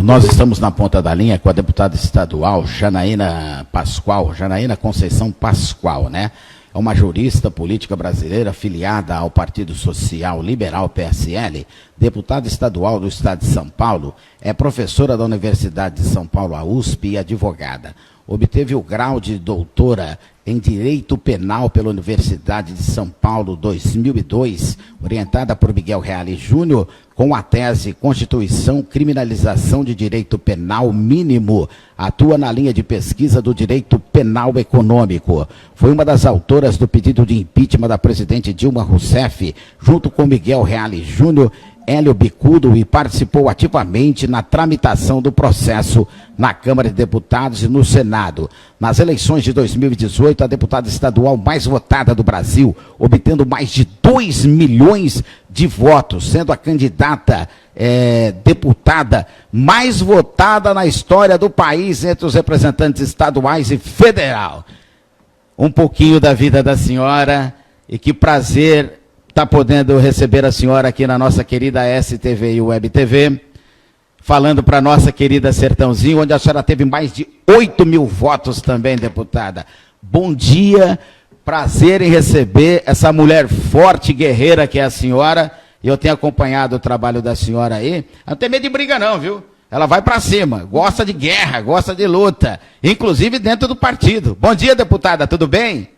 Nós estamos na ponta da linha com a deputada estadual Janaína Conceição Pascoal, né? É uma jurista política brasileira filiada ao Partido Social Liberal PSL, deputada estadual do estado de São Paulo, é professora da Universidade de São Paulo, a USP, e advogada. Obteve o grau de doutora em Direito Penal pela Universidade de São Paulo 2002, orientada por Miguel Reale Júnior, com a tese Constituição, Criminalização de Direito Penal Mínimo. Atua na linha de pesquisa do Direito Penal Econômico. Foi uma das autoras do pedido de impeachment da presidente Dilma Rousseff, junto com Miguel Reale Júnior, Hélio Bicudo, e participou ativamente na tramitação do processo na Câmara de Deputados e no Senado. Nas eleições de 2018, a deputada estadual mais votada do Brasil, obtendo mais de 2 milhões de votos, sendo a candidata deputada mais votada na história do país entre os representantes estaduais e federal. Um pouquinho da vida da senhora, e que prazer está podendo receber a senhora aqui na nossa querida STV e Web TV, falando para a nossa querida Sertãozinho, onde a senhora teve mais de 8 mil votos também, deputada. Bom dia, prazer em receber essa mulher forte, guerreira que é a senhora. Eu tenho acompanhado o trabalho da senhora aí. Não tem medo de briga não, viu? Ela vai para cima, gosta de guerra, gosta de luta, inclusive dentro do partido. Bom dia, deputada, tudo bem?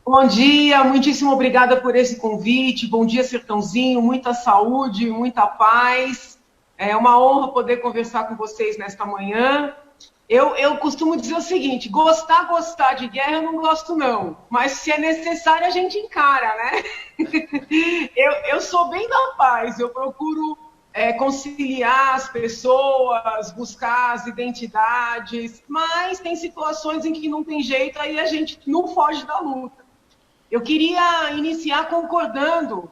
Bom dia, muitíssimo obrigada por esse convite. Bom dia, Sertãozinho, muita saúde, muita paz. É uma honra poder conversar com vocês nesta manhã. Eu costumo dizer o seguinte, gostar de guerra eu não gosto não, mas se é necessário a gente encara, né? Eu sou bem da paz, eu procuro conciliar as pessoas, buscar as identidades, mas tem situações em que não tem jeito, aí a gente não foge da luta. Eu queria iniciar concordando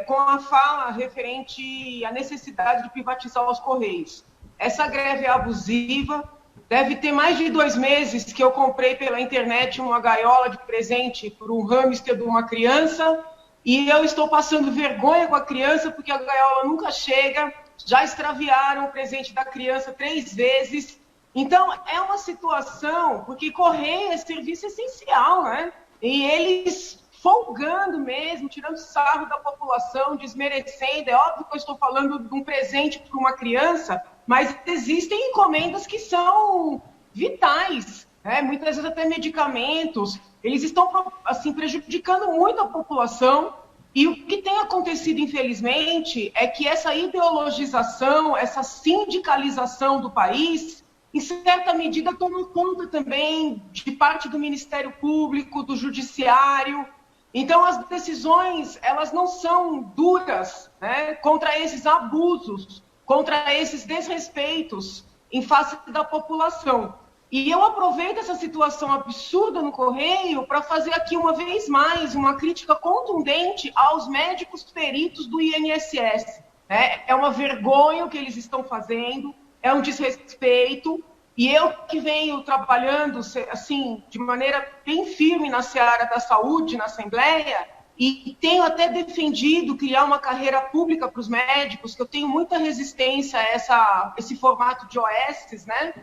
com a fala referente à necessidade de privatizar os Correios. Essa greve é abusiva, deve ter mais de 2 meses que eu comprei pela internet uma gaiola de presente para um hamster de uma criança, e eu estou passando vergonha com a criança porque a gaiola nunca chega, já extraviaram o presente da criança 3 vezes. Então, é uma situação, porque Correio é serviço essencial, né? E eles folgando mesmo, tirando sarro da população, desmerecendo. É óbvio que eu estou falando de um presente para uma criança, mas existem encomendas que são vitais, né? Muitas vezes até medicamentos. Eles estão assim, prejudicando muito a população. E o que tem acontecido, infelizmente, é que essa ideologização, essa sindicalização do país, em certa medida, toma conta também de parte do Ministério Público, do Judiciário. Então, as decisões, elas não são duras, né, contra esses abusos, contra esses desrespeitos em face da população. E eu aproveito essa situação absurda no Correio para fazer aqui, uma vez mais, uma crítica contundente aos médicos peritos do INSS. É uma vergonha o que eles estão fazendo, é um desrespeito, e eu que venho trabalhando assim, de maneira bem firme na seara da saúde, na Assembleia, e tenho até defendido criar uma carreira pública para os médicos, que eu tenho muita resistência a esse formato de OS, né?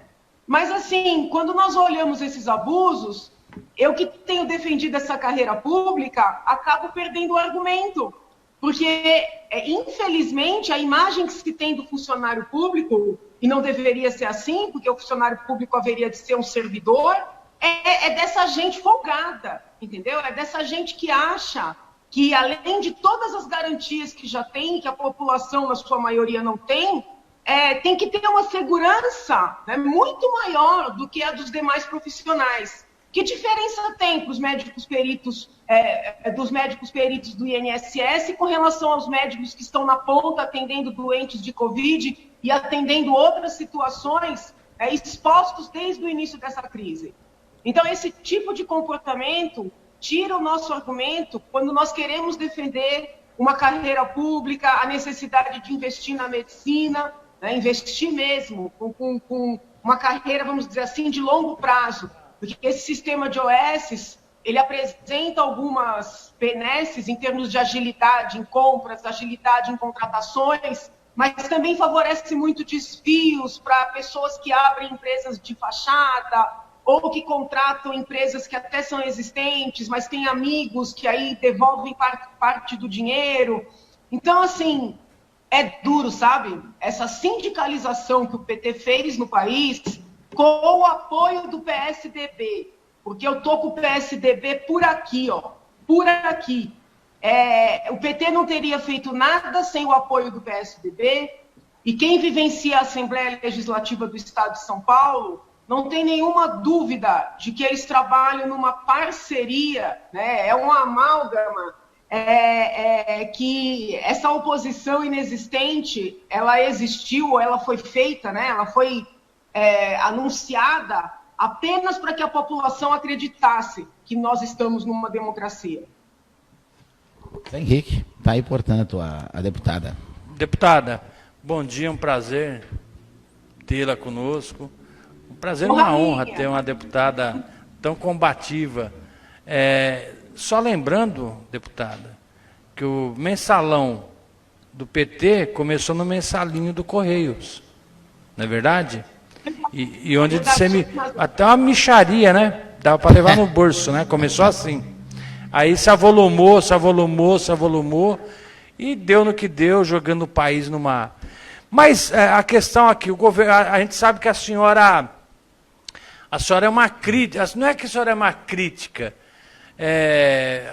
Mas assim, quando nós olhamos esses abusos, eu que tenho defendido essa carreira pública, acabo perdendo o argumento. Porque, infelizmente, a imagem que se tem do funcionário público, e não deveria ser assim, porque o funcionário público haveria de ser um servidor, é dessa gente folgada, entendeu? É dessa gente que acha que, além de todas as garantias que já tem, que a população, na sua maioria, não tem, tem que ter uma segurança, né, muito maior do que a dos demais profissionais. Que diferença tem para os médicos peritos, dos médicos peritos do INSS com relação aos médicos que estão na ponta atendendo doentes de Covid e atendendo outras situações expostos desde o início dessa crise? Então, esse tipo de comportamento tira o nosso argumento quando nós queremos defender uma carreira pública, a necessidade de investir na medicina, né, investir mesmo com uma carreira, vamos dizer assim, de longo prazo. Porque esse sistema de OS, ele apresenta algumas benesses em termos de agilidade em compras, agilidade em contratações, mas também favorece muito desvios para pessoas que abrem empresas de fachada ou que contratam empresas que até são existentes, mas têm amigos que aí devolvem parte do dinheiro. Então, assim, é duro, sabe? Essa sindicalização que o PT fez no país com o apoio do PSDB, porque eu tô com o PSDB por aqui, ó, por aqui. O PT não teria feito nada sem o apoio do PSDB, e quem vivencia a Assembleia Legislativa do Estado de São Paulo não tem nenhuma dúvida de que eles trabalham numa parceria, né? É uma amálgama, que essa oposição inexistente, ela existiu, ela foi feita, né? Ela foi anunciada apenas para que a população acreditasse que nós estamos numa democracia. Henrique, está aí, portanto, a deputada. Deputada, bom dia, um prazer tê-la conosco. Um prazer, uma honra ter uma deputada tão combativa. Só lembrando, deputada, que o mensalão do PT começou no mensalinho do Correios, não é verdade? E onde até uma mixaria, né? Dava para levar no bolso, né? Começou assim. Aí se avolumou, e deu no que deu, jogando o país numa... Mas a questão aqui, o governo, a gente sabe que a senhora é uma crítica, não é que a senhora é uma crítica,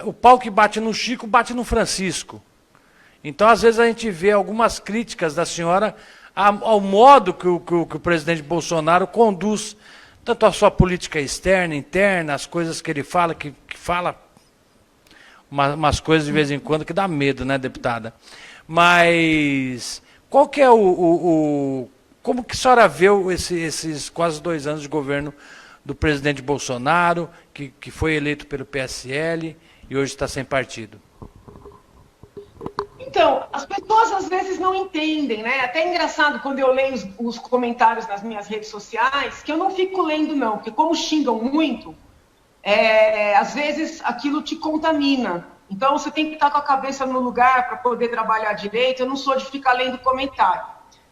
o pau que bate no Chico, bate no Francisco. Então, às vezes, a gente vê algumas críticas da senhora ao modo que o presidente Bolsonaro conduz tanto a sua política externa, interna, as coisas que ele fala, que fala umas coisas de vez em quando que dá medo, né, deputada? Mas qual que é como que a senhora vê esses quase 2 anos de governo do presidente Bolsonaro, que foi eleito pelo PSL e hoje está sem partido? Então, as pessoas às vezes não entendem, né? Até é engraçado quando eu leio os comentários nas minhas redes sociais, que eu não fico lendo não, porque como xingam muito, às vezes aquilo te contamina. Então você tem que estar com a cabeça no lugar para poder trabalhar direito. Eu não sou de ficar lendo comentário.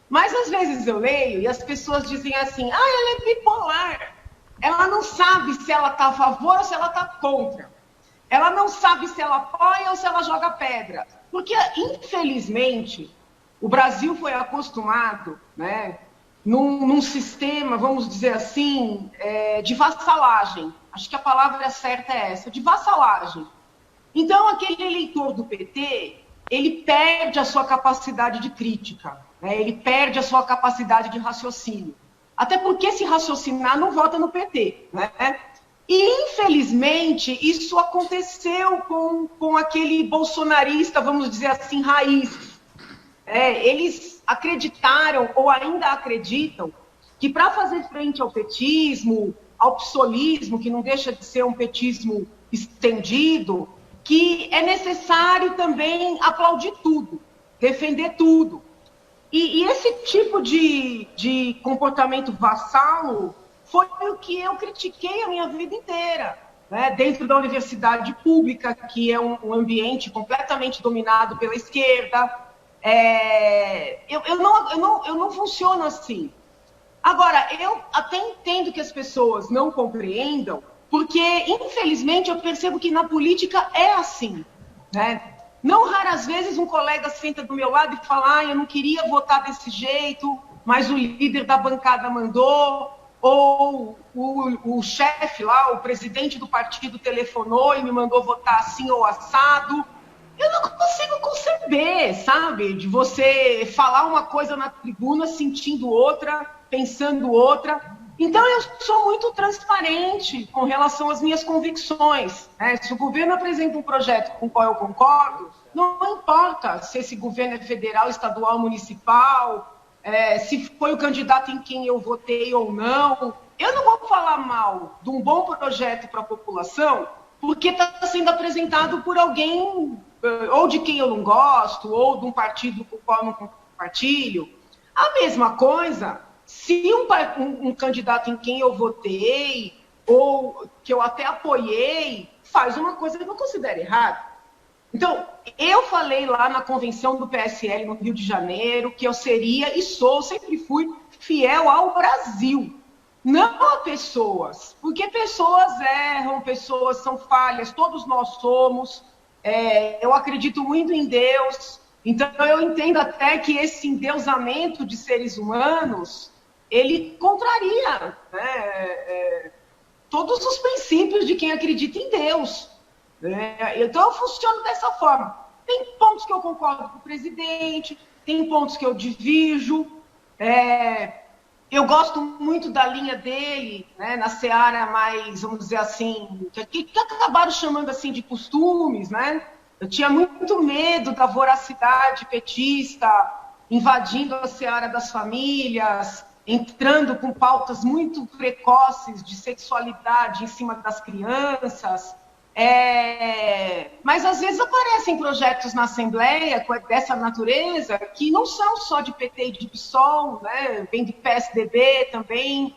Mas às vezes eu leio e as pessoas dizem assim, ela é bipolar. Ela não sabe se ela está a favor ou se ela está contra. Ela não sabe se ela apoia ou se ela joga pedra. Porque, infelizmente, o Brasil foi acostumado, né, num sistema, vamos dizer assim, de vassalagem. Acho que a palavra certa é essa, de vassalagem. Então, aquele eleitor do PT, ele perde a sua capacidade de crítica, né, ele perde a sua capacidade de raciocínio. Até porque, se raciocinar, não vota no PT, né? E, infelizmente, isso aconteceu com aquele bolsonarista, vamos dizer assim, raiz. Eles acreditaram, ou ainda acreditam, que para fazer frente ao petismo, ao psolismo, que não deixa de ser um petismo estendido, que é necessário também aplaudir tudo, defender tudo. E esse tipo de comportamento vassalo foi o que eu critiquei a minha vida inteira, né? Dentro da universidade pública, que é um ambiente completamente dominado pela esquerda. Eu não funciono assim. Agora, eu até entendo que as pessoas não compreendam, porque, infelizmente, eu percebo que na política é assim, né? Não raras vezes um colega senta do meu lado e fala, eu não queria votar desse jeito, mas o líder da bancada mandou, ou o chefe lá, o presidente do partido telefonou e me mandou votar assim ou assado. Eu não consigo conceber, sabe? De você falar uma coisa na tribuna, sentindo outra, pensando outra. Então, eu sou muito transparente com relação às minhas convicções, né? Se o governo apresenta um projeto com o qual eu concordo, não importa se esse governo é federal, estadual, municipal, se foi o candidato em quem eu votei ou não. Eu não vou falar mal de um bom projeto para a população porque está sendo apresentado por alguém ou de quem eu não gosto, ou de um partido com o qual eu não compartilho. A mesma coisa, se um candidato em quem eu votei, ou que eu até apoiei, faz uma coisa que eu considero errada. Então, eu falei lá na convenção do PSL no Rio de Janeiro que eu seria e sou, sempre fui fiel ao Brasil, não a pessoas, porque pessoas erram, pessoas são falhas, todos nós somos. Eu acredito muito em Deus, então eu entendo até que esse endeusamento de seres humanos, ele contraria, né, todos os princípios de quem acredita em Deus. Então eu funciono dessa forma. Tem pontos que eu concordo com o presidente, tem pontos que eu divirjo. Eu gosto muito da linha dele, né, na seara mais, vamos dizer assim, que acabaram chamando assim de costumes, né? Eu tinha muito medo da voracidade petista invadindo a seara das famílias, entrando com pautas muito precoces de sexualidade em cima das crianças. Mas às vezes aparecem projetos na Assembleia dessa natureza que não são só de PT e de PSOL, né? Vem de PSDB também.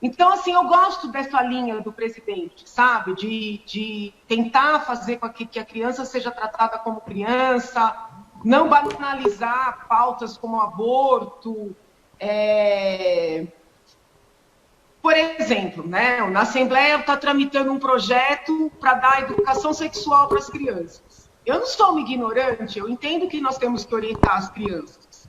Então, assim, eu gosto dessa linha do presidente, sabe? De tentar fazer com que a criança seja tratada como criança, não banalizar pautas como aborto. Por exemplo, né, na Assembleia está tramitando um projeto para dar educação sexual para as crianças. Eu não sou uma ignorante, eu entendo que nós temos que orientar as crianças.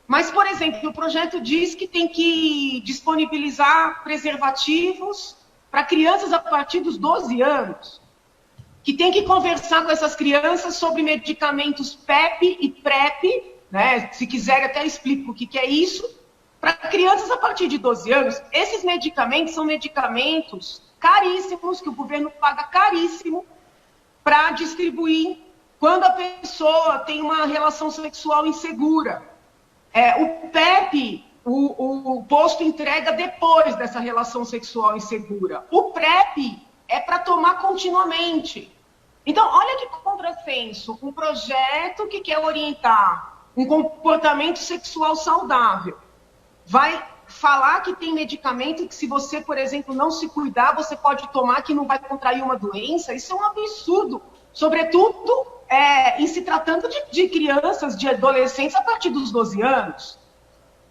Mas, por exemplo, o projeto diz que tem que disponibilizar preservativos para crianças a partir dos 12 anos, que tem que conversar com essas crianças sobre medicamentos PEP e PrEP, né? Se quiser até explico o que é isso. Para crianças a partir de 12 anos, esses medicamentos são medicamentos caríssimos, que o governo paga caríssimo para distribuir quando a pessoa tem uma relação sexual insegura. O PEP, o posto entrega depois dessa relação sexual insegura. O PrEP é para tomar continuamente. Então, olha que contrassenso, um projeto que quer orientar um comportamento sexual saudável. Vai falar que tem medicamento que se você, por exemplo, não se cuidar, você pode tomar que não vai contrair uma doença. Isso é um absurdo, sobretudo em se tratando de crianças, de adolescentes a partir dos 12 anos.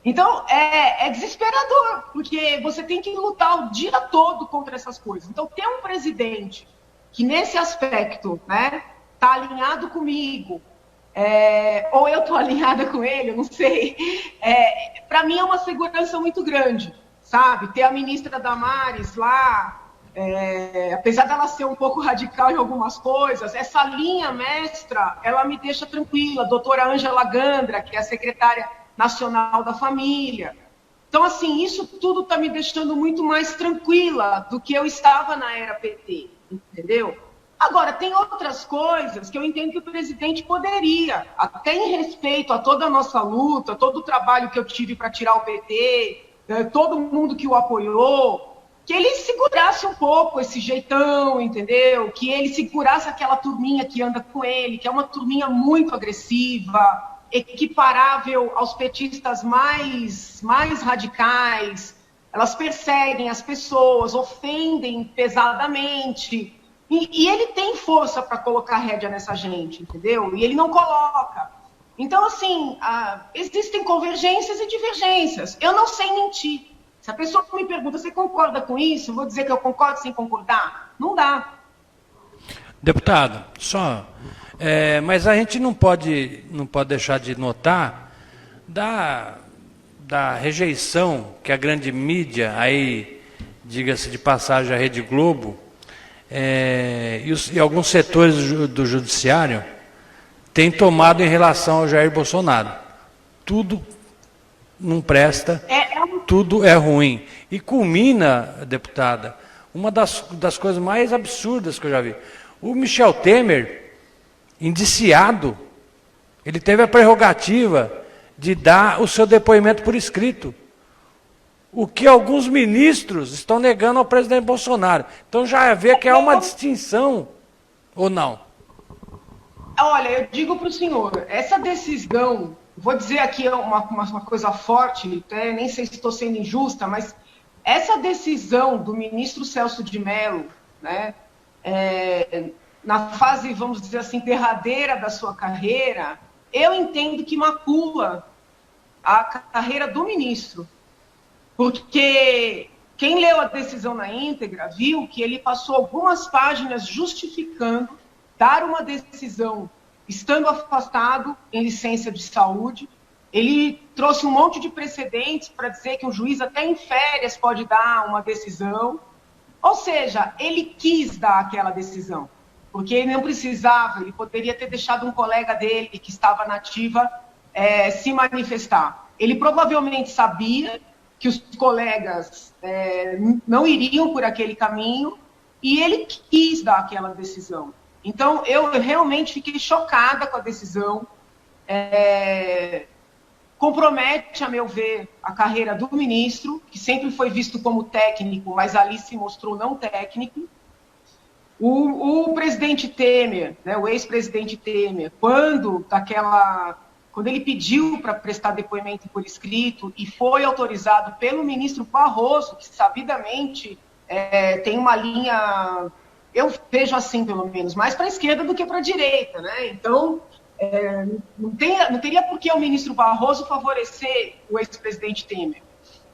Então, é desesperador, porque você tem que lutar o dia todo contra essas coisas. Então, ter um presidente que nesse aspecto, né, está alinhado comigo, ou eu estou alinhada com ele, eu não sei. Para mim é uma segurança muito grande, sabe? Ter a ministra Damares lá, apesar dela ser um pouco radical em algumas coisas, essa linha mestra, ela me deixa tranquila. A doutora Ângela Gandra, que é a secretária nacional da família. Então, assim, isso tudo está me deixando muito mais tranquila do que eu estava na era PT, entendeu? Agora, tem outras coisas que eu entendo que o presidente poderia, até em respeito a toda a nossa luta, todo o trabalho que eu tive para tirar o PT, todo mundo que o apoiou, que ele segurasse um pouco esse jeitão, entendeu? Que ele segurasse aquela turminha que anda com ele, que é uma turminha muito agressiva, equiparável aos petistas mais radicais. Elas perseguem as pessoas, ofendem pesadamente. E ele tem força para colocar rédea nessa gente, entendeu? E ele não coloca. Então, assim, existem convergências e divergências. Eu não sei mentir. Se a pessoa me pergunta, você concorda com isso? Eu vou dizer que eu concordo sem concordar? Não dá. Deputado, mas a gente não pode deixar de notar da rejeição que a grande mídia, aí, diga-se de passagem, a Rede Globo, e alguns setores do judiciário têm tomado em relação ao Jair Bolsonaro. Tudo não presta, tudo é ruim. E culmina, deputada, uma das coisas mais absurdas que eu já vi. O Michel Temer, indiciado, ele teve a prerrogativa de dar o seu depoimento por escrito. O que alguns ministros estão negando ao presidente Bolsonaro. Então já vê que é uma distinção, ou não? Olha, eu digo para o senhor, essa decisão, vou dizer aqui uma coisa forte, até nem sei se estou sendo injusta, mas essa decisão do ministro Celso de Mello, né, na fase, vamos dizer assim, derradeira da sua carreira, eu entendo que macula a carreira do ministro. Porque quem leu a decisão na íntegra viu que ele passou algumas páginas justificando dar uma decisão estando afastado em licença de saúde. Ele trouxe um monte de precedentes para dizer que um juiz até em férias pode dar uma decisão. Ou seja, ele quis dar aquela decisão, porque ele não precisava, ele poderia ter deixado um colega dele que estava na ativa se manifestar. Ele provavelmente sabia que os colegas não iriam por aquele caminho e ele quis dar aquela decisão. Então, eu realmente fiquei chocada com a decisão. Compromete, a meu ver, a carreira do ministro, que sempre foi visto como técnico, mas ali se mostrou não técnico. O presidente Temer, né, o ex-presidente Temer, quando ele pediu para prestar depoimento por escrito e foi autorizado pelo ministro Barroso, que sabidamente tem uma linha, eu vejo assim pelo menos, mais para a esquerda do que para a direita, né? Então, não teria por que o ministro Barroso favorecer o ex-presidente Temer.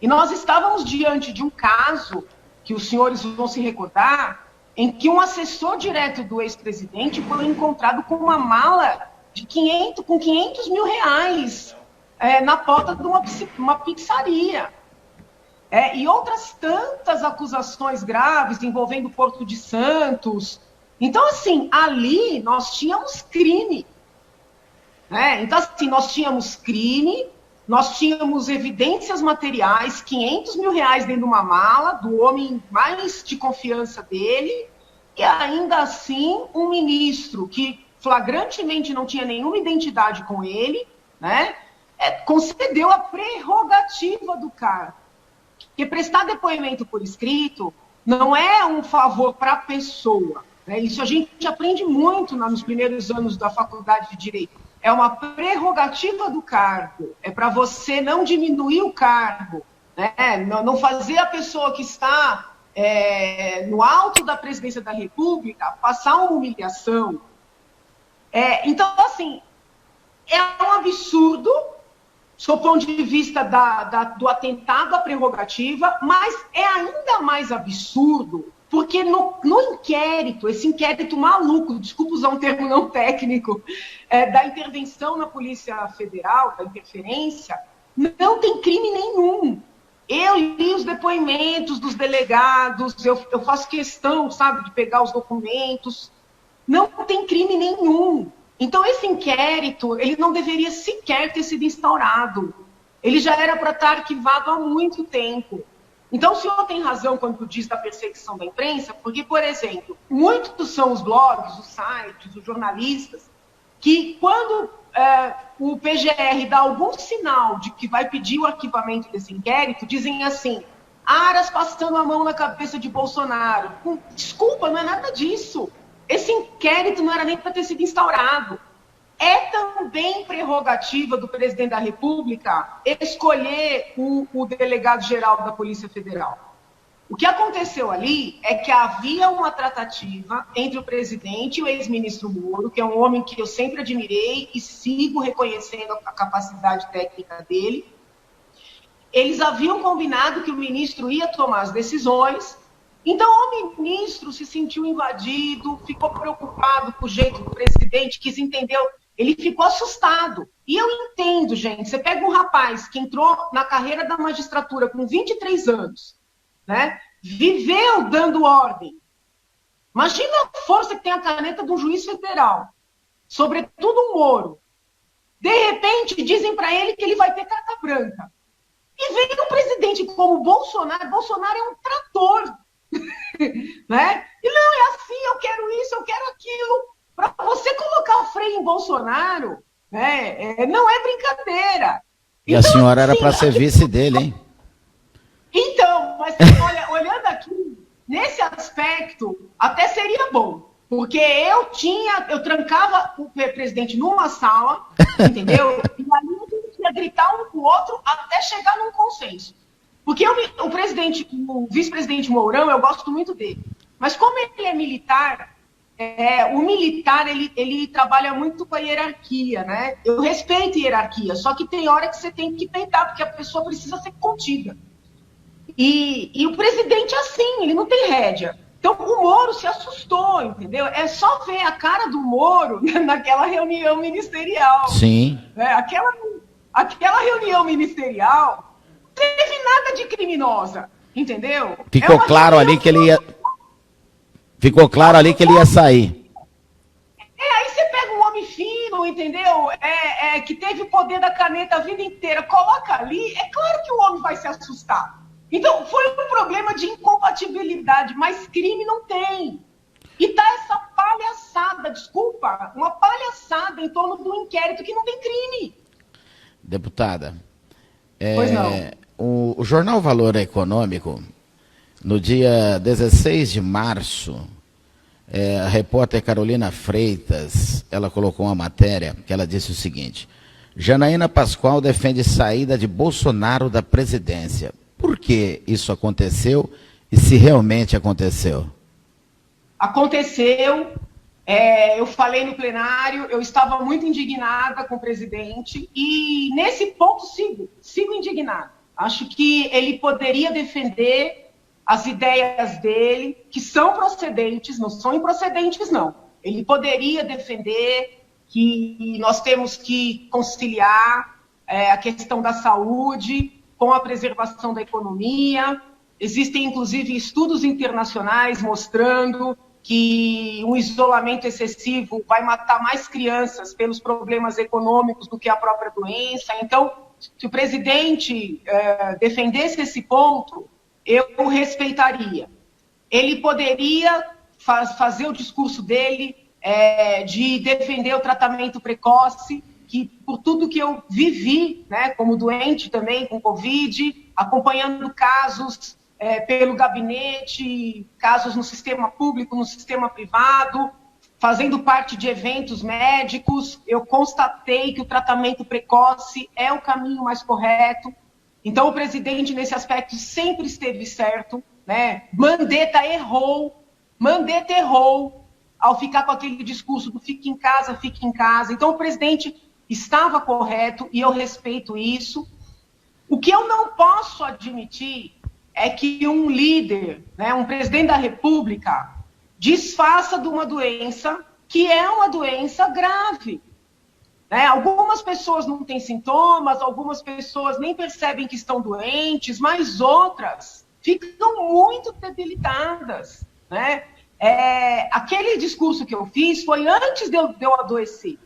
E nós estávamos diante de um caso, que os senhores vão se recordar, em que um assessor direto do ex-presidente foi encontrado com uma mala com 500 mil reais na porta de uma pizzaria. E outras tantas acusações graves envolvendo o Porto de Santos. Então, assim, ali nós tínhamos crime. Então, assim, nós tínhamos crime, nós tínhamos evidências materiais, 500 mil reais dentro de uma mala, do homem mais de confiança dele, e ainda assim um ministro que flagrantemente não tinha nenhuma identidade com ele, né, concedeu a prerrogativa do cargo. Porque prestar depoimento por escrito não é um favor para a pessoa. Isso a gente aprende muito nos primeiros anos da faculdade de Direito. É uma prerrogativa do cargo, é para você não diminuir o cargo, né? Não fazer a pessoa que está no alto da presidência da República passar uma humilhação. Então, assim, é um absurdo, sob o ponto de vista do atentado à prerrogativa, mas é ainda mais absurdo porque no inquérito, esse inquérito maluco, desculpa usar um termo não técnico, da intervenção na Polícia Federal, da interferência, não tem crime nenhum. Eu li os depoimentos dos delegados, eu faço questão, sabe, de pegar os documentos. Não tem crime nenhum. Então, esse inquérito, ele não deveria sequer ter sido instaurado. Ele já era para estar arquivado há muito tempo. Então, o senhor tem razão quando diz da perseguição da imprensa, porque, por exemplo, muitos são os blogs, os sites, os jornalistas, que quando o PGR dá algum sinal de que vai pedir o arquivamento desse inquérito, dizem assim, Aras passando a mão na cabeça de Bolsonaro. Desculpa, não é nada disso. Esse inquérito não era nem para ter sido instaurado. É também prerrogativa do presidente da República escolher o delegado-geral da Polícia Federal. O que aconteceu ali é que havia uma tratativa entre o presidente e o ex-ministro Moro, que é um homem que eu sempre admirei e sigo reconhecendo a capacidade técnica dele. Eles haviam combinado que o ministro ia tomar as decisões. Então, o ministro se sentiu invadido, ficou preocupado com o jeito do presidente, quis entender, ele ficou assustado. E eu entendo, gente, você pega um rapaz que entrou na carreira da magistratura com 23 anos, né? Viveu dando ordem. Imagina a força que tem a caneta de um juiz federal, sobretudo um Moro. De repente, dizem para ele que ele vai ter carta branca. E vem um presidente como Bolsonaro, Bolsonaro é um trator. Né? E não, é assim, eu quero isso, eu quero aquilo. Para você colocar o freio em Bolsonaro, né, não é brincadeira. E então, a senhora era para ser vice dele, hein? Então, mas olha, olhando aqui, nesse aspecto, até seria bom. Porque eu trancava o presidente numa sala, entendeu? E ali a gente ia gritar um com o outro até chegar num consenso. Porque o vice-presidente Mourão, eu gosto muito dele. Mas como ele é militar, o militar, ele trabalha muito com a hierarquia, né? Eu respeito a hierarquia, só que tem hora que você tem que peitar, porque a pessoa precisa ser contida. E o presidente é assim, ele não tem rédea. Então, o Moro se assustou, entendeu? É só ver a cara do Moro naquela reunião ministerial. Sim. Aquela reunião ministerial não teve nada de criminosa, entendeu? Ficou claro ali que ele ia... Ficou claro ali que ele ia sair. Aí você pega um homem fino, entendeu? Que teve o poder da caneta a vida inteira, coloca ali, é claro que o homem vai se assustar. Então, foi um problema de incompatibilidade, mas crime não tem. E tá essa palhaçada, desculpa, uma palhaçada em torno do inquérito que não tem crime. Deputada, Pois não. o jornal Valor Econômico, no dia 16 de março, a repórter Carolina Freitas, ela colocou uma matéria que ela disse o seguinte: Janaína Pascoal defende saída de Bolsonaro da presidência. Por que isso aconteceu e se realmente aconteceu? Aconteceu, eu falei no plenário, eu estava muito indignada com o presidente e nesse ponto sigo indignada. Acho que ele poderia defender as ideias dele, que são procedentes, não são improcedentes, não. Ele poderia defender que nós temos que conciliar a questão da saúde com a preservação da economia. Existem, inclusive, estudos internacionais mostrando que um isolamento excessivo vai matar mais crianças pelos problemas econômicos do que a própria doença. Então, se o presidente defendesse esse ponto, eu respeitaria. Ele poderia fazer o discurso dele de defender o tratamento precoce, que por tudo que eu vivi, né, como doente também com Covid, acompanhando casos pelo gabinete, casos no sistema público, no sistema privado, fazendo parte de eventos médicos, eu constatei que o tratamento precoce é o caminho mais correto. Então, o presidente, nesse aspecto, sempre esteve certo, né? Mandetta errou ao ficar com aquele discurso do fique em casa, fique em casa. Então, o presidente estava correto e eu respeito isso. O que eu não posso admitir é que um líder, né, um presidente da República, disfarça de uma doença que é uma doença grave. Né? Algumas pessoas não têm sintomas, algumas pessoas nem percebem que estão doentes, mas outras ficam muito debilitadas. Né? Aquele discurso que eu fiz foi antes de eu adoecer.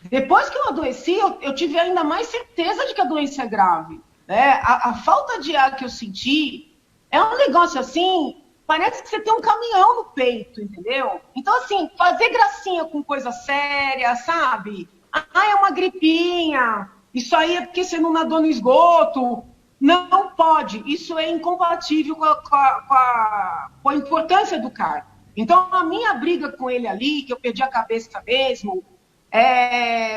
Depois que eu adoeci, eu tive ainda mais certeza de que a doença é grave. Né? A falta de ar que eu senti é um negócio assim, parece que você tem um caminhão no peito, entendeu? Então, assim, fazer gracinha com coisa séria, sabe? É uma gripinha, isso aí é porque você não nadou no esgoto. Não pode, isso é incompatível com a importância do cargo. Então, a minha briga com ele ali, que eu perdi a cabeça mesmo,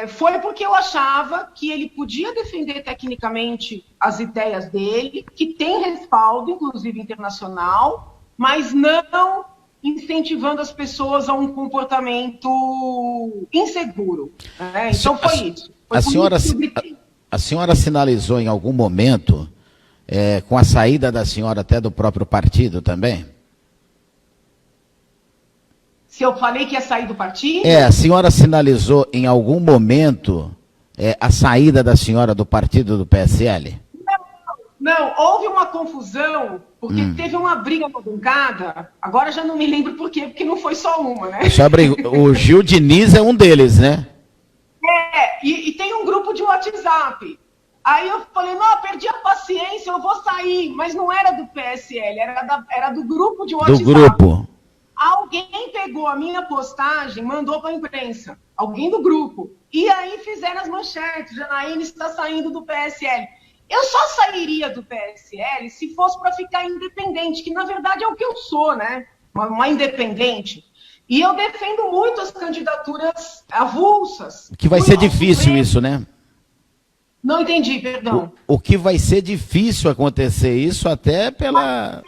foi porque eu achava que ele podia defender tecnicamente as ideias dele, que tem respaldo, inclusive internacional, mas não incentivando as pessoas a um comportamento inseguro. Né? Então, foi isso. A senhora sinalizou em algum momento, com a saída da senhora até do próprio partido também? Se eu falei que ia sair do partido? A senhora sinalizou em algum momento a saída da senhora do partido do PSL? Não, houve uma confusão, porque teve uma briga na bancada, agora já não me lembro por quê, porque não foi só uma, né? O Gil Diniz é um deles, né? E tem um grupo de WhatsApp. Aí eu falei, não, perdi a paciência, eu vou sair, mas não era do PSL, era do grupo de WhatsApp. Do grupo. Alguém pegou a minha postagem, mandou para a imprensa, alguém do grupo, e aí fizeram as manchetes, Janaína está saindo do PSL. Eu só sairia do PSL se fosse para ficar independente, que na verdade é o que eu sou, né? Uma independente. E eu defendo muito as candidaturas avulsas. Que vai ser difícil isso, né? Não entendi, perdão. O que vai ser difícil acontecer isso até pela...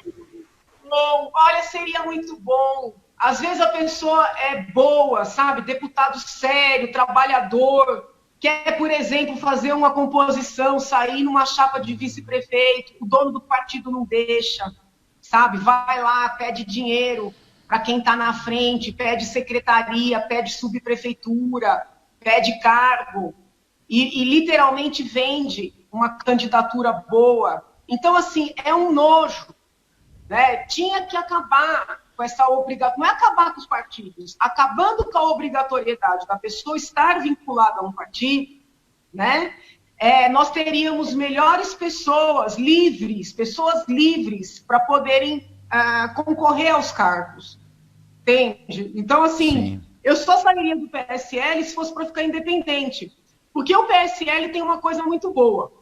bom, olha, seria muito bom. Às vezes a pessoa é boa, sabe? Deputado sério, trabalhador, quer, por exemplo, fazer uma composição, sair numa chapa de vice-prefeito, o dono do partido não deixa, sabe? Vai lá, pede dinheiro para quem está na frente, pede secretaria, pede subprefeitura, pede cargo, e literalmente vende uma candidatura boa. Então, assim, é um nojo, né? Tinha que acabar com essa obrigatoriedade, não é acabar com os partidos, acabando com a obrigatoriedade da pessoa estar vinculada a um partido, né? Nós teríamos melhores pessoas livres para poderem concorrer aos cargos, entende? Então, assim, sim, eu só sairia do PSL se fosse para ficar independente, porque o PSL tem uma coisa muito boa.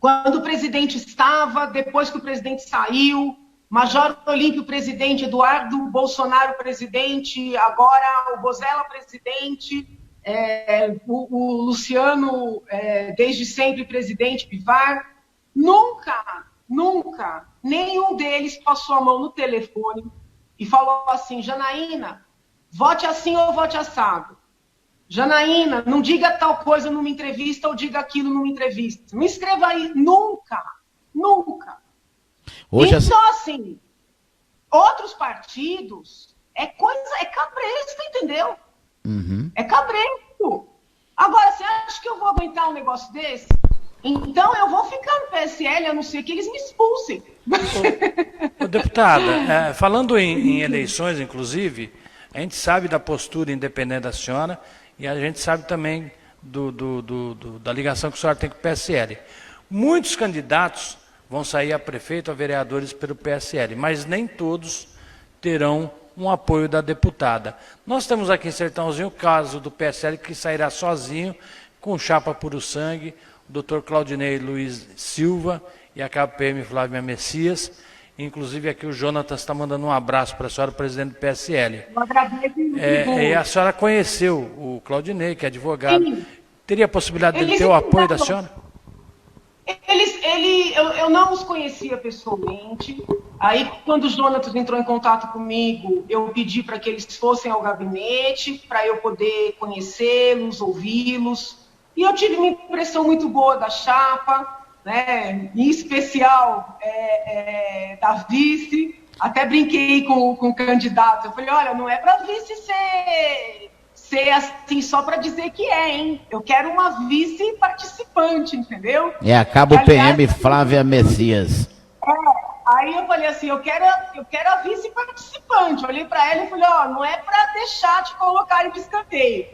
Quando o presidente estava, depois que o presidente saiu, Major Olímpio presidente, Eduardo Bolsonaro presidente, agora o Bozella presidente, o Luciano desde sempre presidente, Bivar, nunca nenhum deles passou a mão no telefone e falou assim: Janaína, vote assim ou vote assado. Janaína, não diga tal coisa numa entrevista ou diga aquilo numa entrevista. Me escreva aí. Nunca. Hoje, então, assim, outros partidos é cabresto, entendeu? Uhum. É cabresto. Agora, você acha que eu vou aguentar um negócio desse? Então eu vou ficar no PSL, a não ser que eles me expulsem. Deputada, falando em eleições, inclusive, a gente sabe da postura independente da senhora e a gente sabe também da ligação que a senhora tem com o PSL. Muitos candidatos vão sair a prefeito, a vereadores pelo PSL, mas nem todos terão um apoio da deputada. Nós temos aqui em Sertãozinho o caso do PSL que sairá sozinho, com chapa puro sangue, o doutor Claudinei Luiz Silva e a KPM Flávia Messias. Inclusive aqui o Jonatas está mandando um abraço para a senhora, presidente do PSL. Eu agradeço. E a senhora conheceu o Claudinei, que é advogado. Sim. Teria a possibilidade dele ter o apoio da senhora? Eu não os conhecia pessoalmente. Aí, quando o Jonatas entrou em contato comigo, eu pedi para que eles fossem ao gabinete, para eu poder conhecê-los, ouvi-los. E eu tive uma impressão muito boa da chapa, né? Em especial da vice. Até brinquei com o candidato. Eu falei, olha, não é para vice ser assim só para dizer que hein? Eu quero uma vice participante, entendeu? A Cabo PM Flávia Messias. Aí eu falei assim, eu quero a vice participante. Eu olhei para ela e falei, não é para deixar de colocar de escanteio.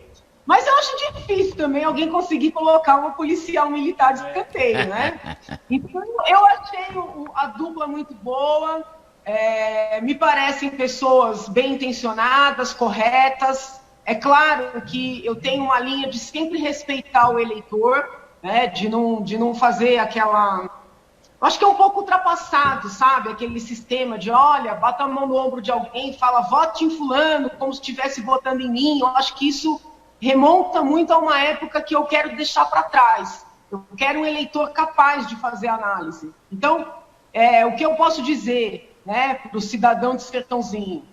Mas eu acho difícil também alguém conseguir colocar uma policial militar de escanteio, né? Então eu achei a dupla muito boa. Me parecem pessoas bem intencionadas, corretas. É claro que eu tenho uma linha de sempre respeitar o eleitor, né, de não fazer aquela... Acho que é um pouco ultrapassado, sabe? Aquele sistema de, olha, bota a mão no ombro de alguém, fala, vote em fulano, como se estivesse votando em mim. Eu acho que isso remonta muito a uma época que eu quero deixar para trás. Eu quero um eleitor capaz de fazer análise. Então, o que eu posso dizer, né, para o cidadão de Sertãozinho?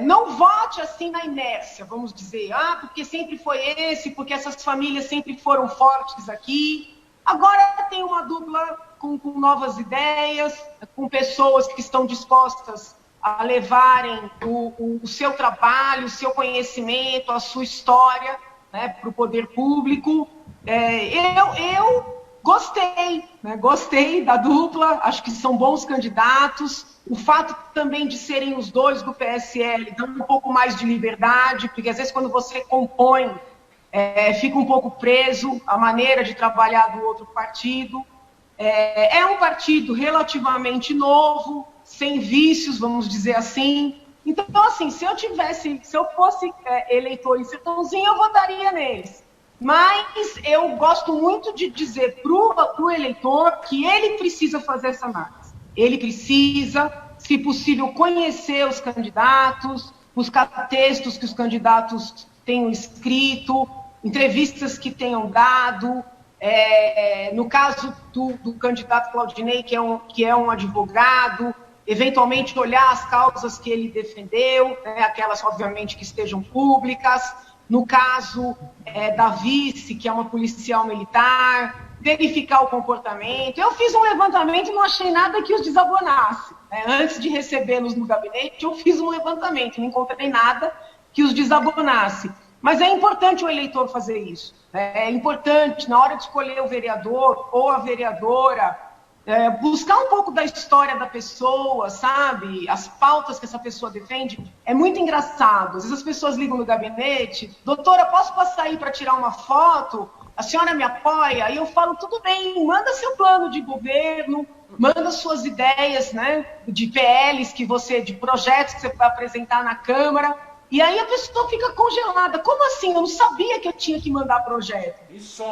Não vote assim na inércia, vamos dizer, porque sempre foi esse, porque essas famílias sempre foram fortes aqui. Agora tem uma dupla com novas ideias, com pessoas que estão dispostas a levarem o seu trabalho, o seu conhecimento, a sua história, né, para o poder público. Eu gostei, né, gostei da dupla, acho que são bons candidatos. O fato também de serem os dois do PSL dá um pouco mais de liberdade, porque às vezes quando você compõe, fica um pouco preso à maneira de trabalhar do outro partido. É um partido relativamente novo, sem vícios, vamos dizer assim. Então, assim, se eu fosse eleitor em Sertãozinho, eu votaria neles. Mas eu gosto muito de dizer para o eleitor que ele precisa fazer essa análise. Ele precisa, se possível, conhecer os candidatos, buscar textos que os candidatos tenham escrito, entrevistas que tenham dado, no caso do candidato Claudinei, que é um advogado, eventualmente olhar as causas que ele defendeu, né, aquelas, obviamente, que estejam públicas. No caso da vice, que é uma policial militar, verificar o comportamento. Eu fiz um levantamento e não achei nada que os desabonasse. Né? Antes de recebê-los no gabinete, eu fiz um levantamento, não encontrei nada que os desabonasse. Mas é importante o eleitor fazer isso. É importante, na hora de escolher o vereador ou a vereadora, buscar um pouco da história da pessoa, sabe? As pautas que essa pessoa defende. É muito engraçado. Às vezes as pessoas ligam no gabinete: doutora, posso passar aí para tirar uma foto? A senhora me apoia? Aí eu falo: tudo bem, manda seu plano de governo, manda suas ideias, né, de PLs de projetos que você vai apresentar na Câmara. E aí a pessoa fica congelada. Como assim? Eu não sabia que eu tinha que mandar projeto.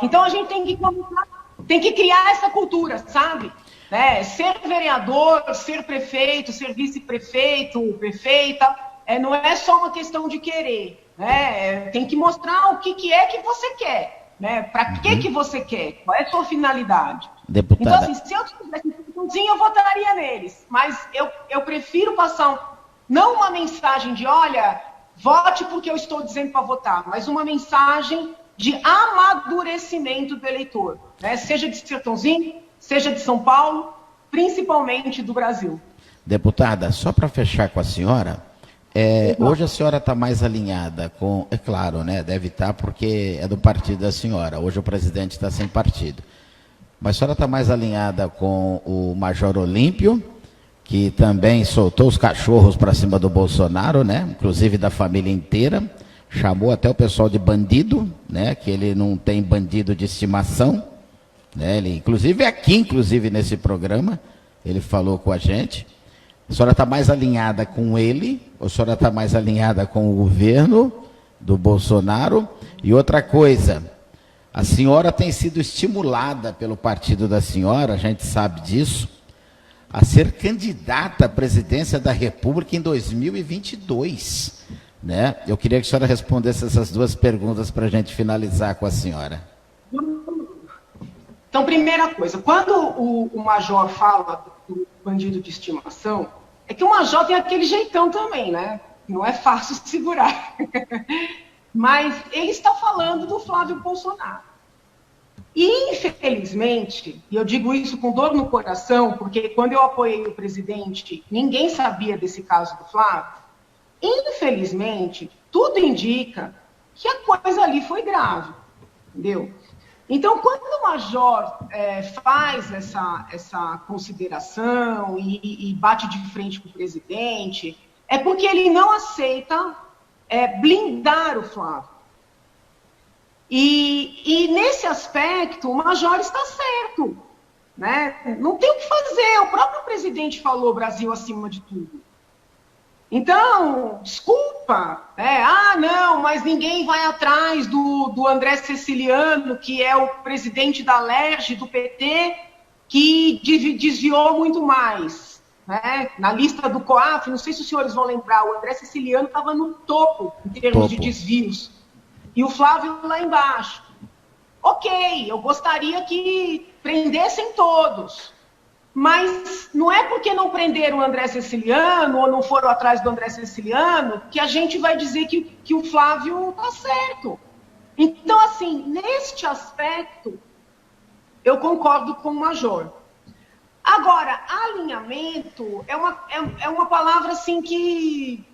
Então a gente tem que criar essa cultura, sabe? Né? Ser vereador, ser prefeito, ser vice-prefeito, prefeita, não é só uma questão de querer. Né? Tem que mostrar o que é que você quer. Né? Para que você quer? Qual é a sua finalidade? Deputada. Então, assim, se eu tivesse um eu votaria neles. Mas eu prefiro passar não uma mensagem de, olha, vote porque eu estou dizendo para votar, mas uma mensagem de amadurecimento do eleitor, né? Seja de Sertãozinho, seja de São Paulo, principalmente do Brasil. Deputada, só para fechar com a senhora, hoje a senhora está mais alinhada com, é claro, né, deve estar porque é do partido da senhora, hoje o presidente está sem partido, mas a senhora está mais alinhada com o Major Olímpio, que também soltou os cachorros para cima do Bolsonaro, né, inclusive da família inteira, chamou até o pessoal de bandido, né, que ele não tem bandido de estimação, né, ele, inclusive nesse programa, ele falou com a gente. A senhora está mais alinhada com ele, ou a senhora está mais alinhada com o governo do Bolsonaro? E outra coisa, a senhora tem sido estimulada pelo partido da senhora, a gente sabe disso, a ser candidata à presidência da República em 2022. Né? Eu queria que a senhora respondesse essas duas perguntas para a gente finalizar com a senhora. Então, primeira coisa, quando o Major fala do bandido de estimação, é que o Major tem aquele jeitão também, né? Não é fácil segurar. Mas ele está falando do Flávio Bolsonaro. E, infelizmente, e eu digo isso com dor no coração, porque quando eu apoiei o presidente, ninguém sabia desse caso do Flávio. Infelizmente, tudo indica que a coisa ali foi grave, entendeu? Então, quando o Major faz essa consideração e bate de frente com o presidente, é porque ele não aceita blindar o Flávio. E nesse aspecto, o Major está certo, né? Não tem o que fazer, o próprio presidente falou Brasil acima de tudo. Então, desculpa, não, mas ninguém vai atrás do André Ceciliano, que é o presidente da LERJ, do PT, que desviou muito mais. Né? Na lista do COAF, não sei se os senhores vão lembrar, o André Ceciliano estava no topo em termos de desvios, e o Flávio lá embaixo. Ok, eu gostaria que prendessem todos. Mas não é porque não prenderam o André Ceciliano ou não foram atrás do André Ceciliano que a gente vai dizer que o Flávio está certo. Então, assim, neste aspecto, eu concordo com o Major. Agora, alinhamento é uma palavra assim que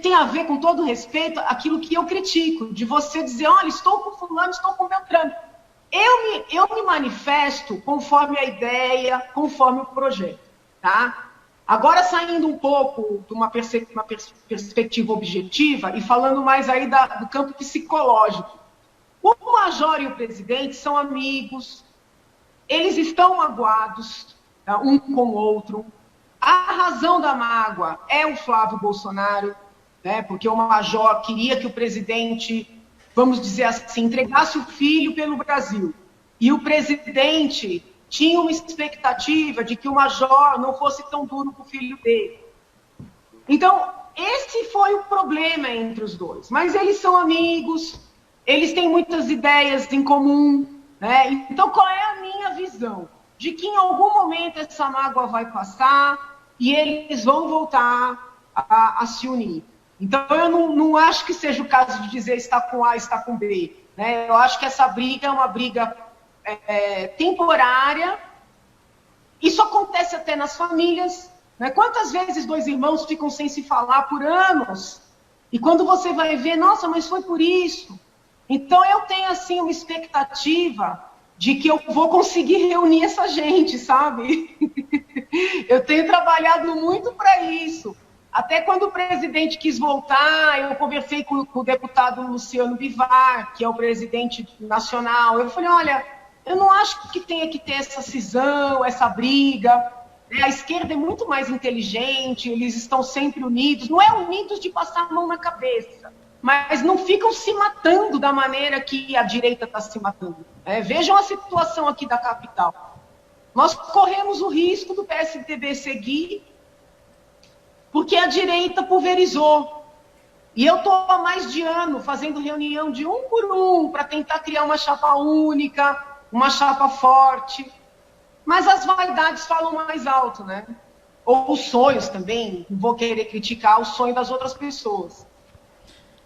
tem a ver, com todo respeito, aquilo que eu critico, de você dizer, olha, estou com fulano, estou com Beltrano. Eu me manifesto conforme a ideia, conforme o projeto, tá? Agora, saindo um pouco de uma perspectiva objetiva e falando mais aí do campo psicológico. O Major e o presidente são amigos, eles estão magoados, tá, um com o outro. A razão da mágoa é o Flávio Bolsonaro, né, porque o Major queria que o presidente, vamos dizer assim, entregasse o filho pelo Brasil. E o presidente tinha uma expectativa de que o Major não fosse tão duro com o filho dele. Então, esse foi o problema entre os dois. Mas eles são amigos, eles têm muitas ideias em comum, né? Então, qual é a minha visão? De que em algum momento essa mágoa vai passar e eles vão voltar a se unir. Então, eu não acho que seja o caso de dizer está com A, está com B, né? Eu acho que essa briga é uma briga temporária. Isso acontece até nas famílias, né? Quantas vezes dois irmãos ficam sem se falar por anos? E quando você vai ver, nossa, mas foi por isso. Então, eu tenho, assim, uma expectativa de que eu vou conseguir reunir essa gente, sabe? Eu tenho trabalhado muito para isso. Até quando o presidente quis voltar, eu conversei com o deputado Luciano Bivar, que é o presidente nacional. Eu falei, olha, eu não acho que tenha que ter essa cisão, essa briga. A esquerda é muito mais inteligente, eles estão sempre unidos. Não é unidos de passar a mão na cabeça, mas não ficam se matando da maneira que a direita está se matando. Vejam a situação aqui da capital. Nós corremos o risco do PSDB seguir, porque a direita pulverizou. E eu estou há mais de ano fazendo reunião de um por um para tentar criar uma chapa única, uma chapa forte. Mas as vaidades falam mais alto, né? Ou os sonhos também, não vou querer criticar o sonho das outras pessoas.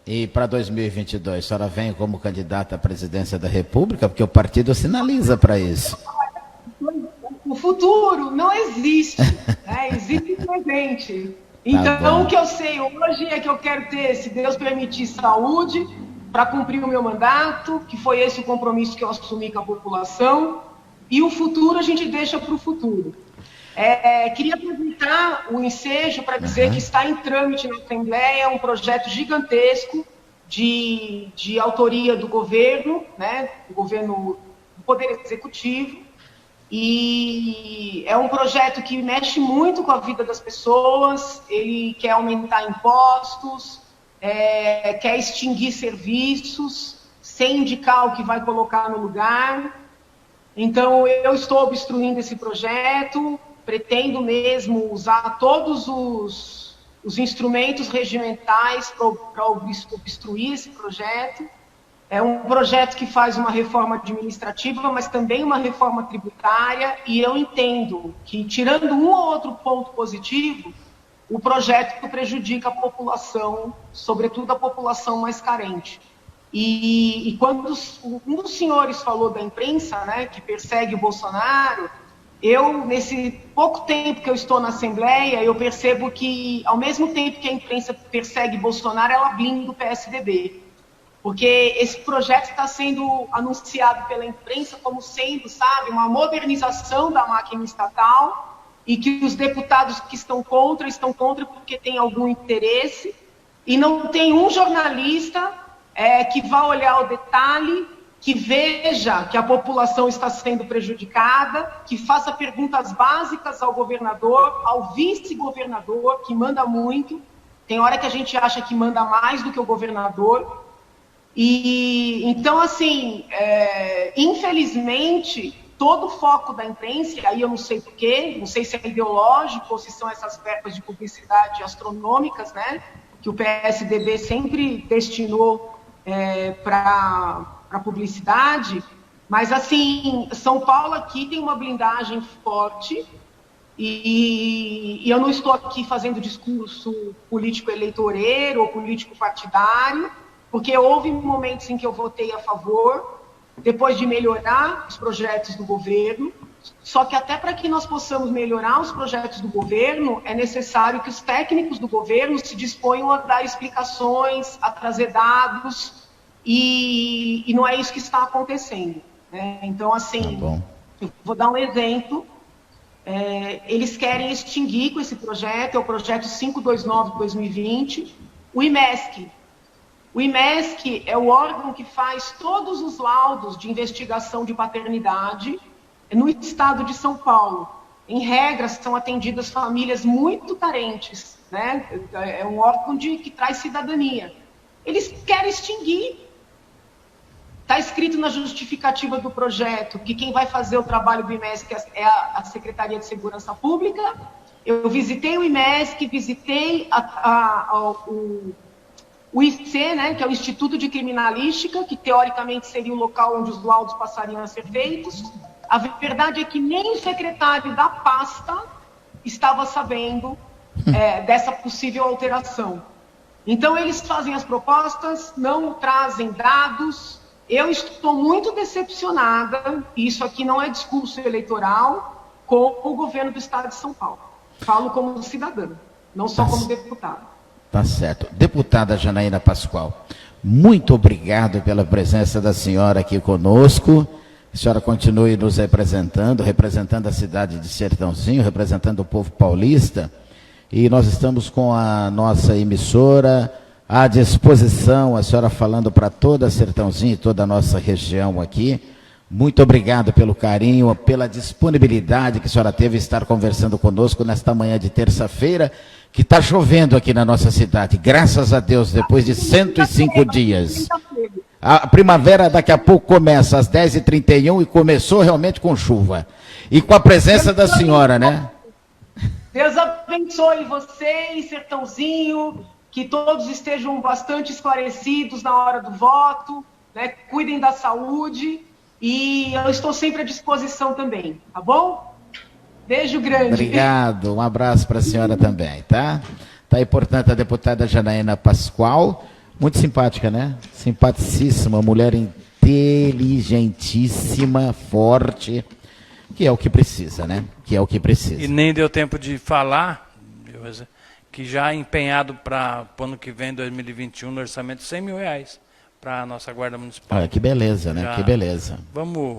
E para 2022, a senhora vem como candidata à presidência da República? Porque o partido sinaliza para isso. O futuro não existe, né? Existe o presente. Então, o que eu sei hoje é que eu quero ter, se Deus permitir, saúde para cumprir o meu mandato, que foi esse o compromisso que eu assumi com a população. E o futuro a gente deixa para o futuro. Queria aproveitar o ensejo para dizer que está em trâmite na Assembleia um projeto gigantesco de autoria do governo, né, do governo do Poder Executivo, e é um projeto que mexe muito com a vida das pessoas. Ele quer aumentar impostos, quer extinguir serviços, sem indicar o que vai colocar no lugar. Então, eu estou obstruindo esse projeto, pretendo mesmo usar todos os instrumentos regimentais para obstruir esse projeto. É um projeto que faz uma reforma administrativa, mas também uma reforma tributária, e eu entendo que, tirando um ou outro ponto positivo, o projeto prejudica a população, sobretudo a população mais carente. E quando um dos senhores falou da imprensa, né, que persegue o Bolsonaro, eu, nesse pouco tempo que eu estou na Assembleia, eu percebo que, ao mesmo tempo que a imprensa persegue Bolsonaro, ela blinda o PSDB. Porque esse projeto está sendo anunciado pela imprensa como sendo, sabe, uma modernização da máquina estatal, e que os deputados que estão contra porque tem algum interesse, e não tem um jornalista que vá olhar o detalhe, que veja que a população está sendo prejudicada, que faça perguntas básicas ao governador, ao vice-governador, que manda muito. Tem hora que a gente acha que manda mais do que o governador. E então, assim, infelizmente, todo o foco da imprensa, aí eu não sei porquê, não sei se é ideológico ou se são essas verbas de publicidade astronômicas, né, que o PSDB sempre destinou para publicidade, mas, assim, São Paulo aqui tem uma blindagem forte, e eu não estou aqui fazendo discurso político-eleitoreiro ou político-partidário, porque houve momentos em que eu votei a favor, depois de melhorar os projetos do governo, só que até para que nós possamos melhorar os projetos do governo, é necessário que os técnicos do governo se disponham a dar explicações, a trazer dados, e não é isso que está acontecendo, né? Então, assim, eu vou dar um exemplo. Eles querem extinguir com esse projeto, é o projeto 529 de 2020, o IMESC. O IMESC é o órgão que faz todos os laudos de investigação de paternidade no estado de São Paulo. Em regra, são atendidas famílias muito carentes, né? É um órgão que traz cidadania. Eles querem extinguir. Está escrito na justificativa do projeto que quem vai fazer o trabalho do IMESC é a Secretaria de Segurança Pública. Eu visitei o IMESC, visitei o IC, né, que é o Instituto de Criminalística, que teoricamente seria o local onde os laudos passariam a ser feitos. A verdade é que nem o secretário da pasta estava sabendo dessa possível alteração. Então, eles fazem as propostas, não trazem dados. Eu estou muito decepcionada, e isso aqui não é discurso eleitoral, com o governo do Estado de São Paulo. Falo como cidadã, não só como deputada. Tá certo. Deputada Janaína Pascoal, muito obrigado pela presença da senhora aqui conosco. A senhora continue nos representando a cidade de Sertãozinho, representando o povo paulista. E nós estamos com a nossa emissora à disposição, a senhora falando para toda Sertãozinho e toda a nossa região aqui. Muito obrigado pelo carinho, pela disponibilidade que a senhora teve de estar conversando conosco nesta manhã de terça-feira, que está chovendo aqui na nossa cidade, graças a Deus, depois de 105 dias. A primavera daqui a pouco começa às 10h31 e começou realmente com chuva. E com a presença da senhora, né? Deus abençoe vocês, Sertãozinho, que todos estejam bastante esclarecidos na hora do voto, né? Cuidem da saúde e eu estou sempre à disposição também, tá bom? Beijo grande. Obrigado, um abraço para a senhora também, tá? Tá aí, portanto, a deputada Janaína Pascoal, muito simpática, né? Simpaticíssima, mulher inteligentíssima, forte, que é o que precisa, né? Que é o que precisa. E nem deu tempo de falar, que já empenhado para o ano que vem, 2021, no orçamento, R$100 mil para a nossa Guarda Municipal. Olha, que beleza, né? Já, que beleza. Vamos